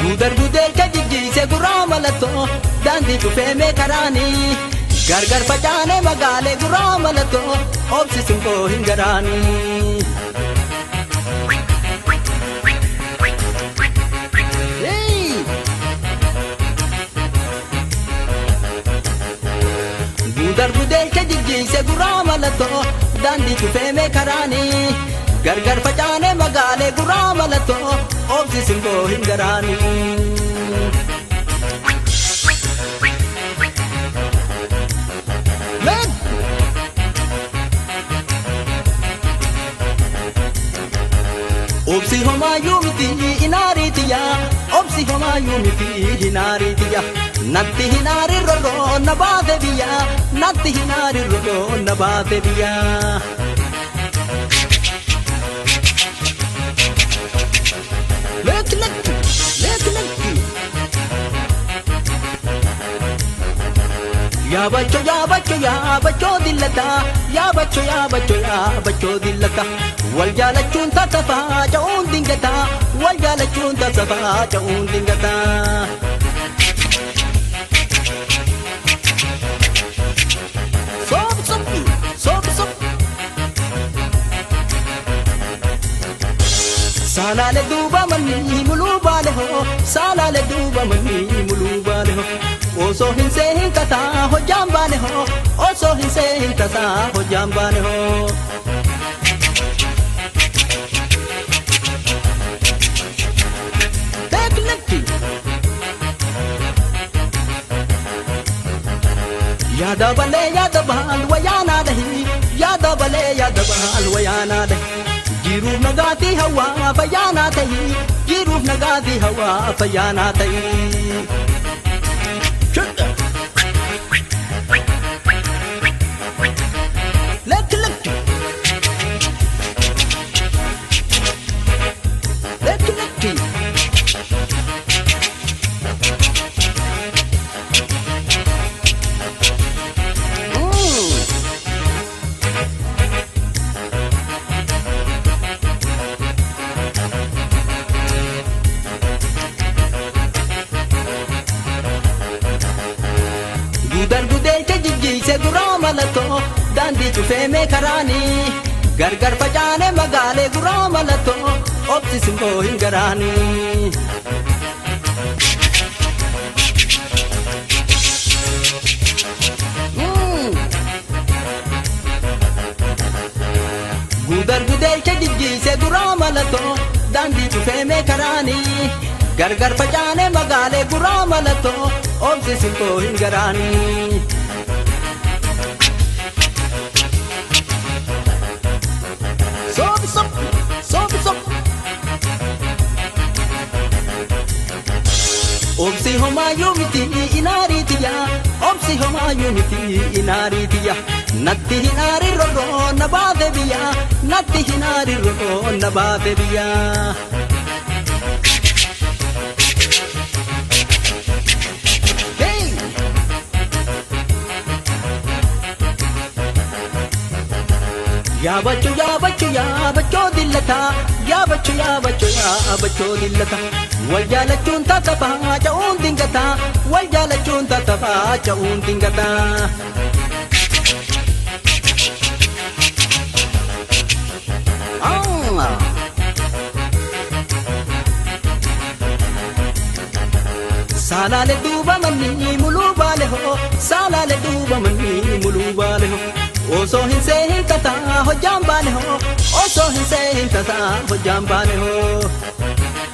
Gudar jijjiise gurraa mallattoo daandii dhufee meekaraanii gargar facaane magaalee gurraa mallattoo obsisuun koo hin garaanii. Gudar jijjiise gurraa mallattoo daandii dhufee meekaraanii gargar facaane magaalee gurraa mallattoo obsisuun koo hin garaanii. Obsi homaayuu miti hinaariitiya obsi homaayuu miti hinaariitiya natti hinaari rodoo na baate biyya natti hinaari rodoo na baate biyya. Lekki Yaabacho dillata wal jaalachuun taasifaa ja'uun dingata wal jaalachuun taasifaa ja'uun dingata. Salale duuba manni muluu baale hoo salale duuba manni muluu baale hoo. Oso hinse hinkata hojjaan baane hoo oso hinse hinkata hojjaan baane hoo. Teknikki yaada baal wayaanaa dahi yaada baal wayaanaa dahi jiruuf nagaatii hawaa fayyaanaa tahi jiruuf nagaatii hawaa fayyaanaa tahi. Gudar jijjiise gurraa mallattoo daandii dhufee meekaraanii gargar facaane magaalee gurraa mallattoo obsisuun koo hin garaanii. Gudar jijjiise gurraa mallattoo daandii dhufee meekaraanii gargar facaane magaalee gurraa mallattoo obsisuun koo hin garaanii. Obsi homaayuu miti hinaariitiya obsi homaayuu miti hinaariitiya natti hinaari rodoo na baate biyya natti hinaari rodoo na baate biyya. Yaabacho dillata wal jaalachuun taasifaa ja'uun dingata wal jaalachuun taasifaa ja'uun dingata. Salale duuba manni muluu baale hoo salale duuba manni muluu baale hoo. Oso hinse hinkata hojjaan baane hoo oso hinse hinkata hojjaan baane hoo.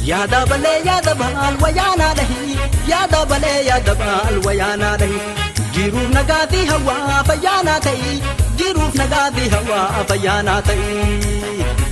Yaada baal wayaanaa dahi yaada baal wayaanaa dahi jiruuf nagaatii hawaa fayyaanaa ta'i jiruuf nagaatii hawaa fayyaanaa ta'i.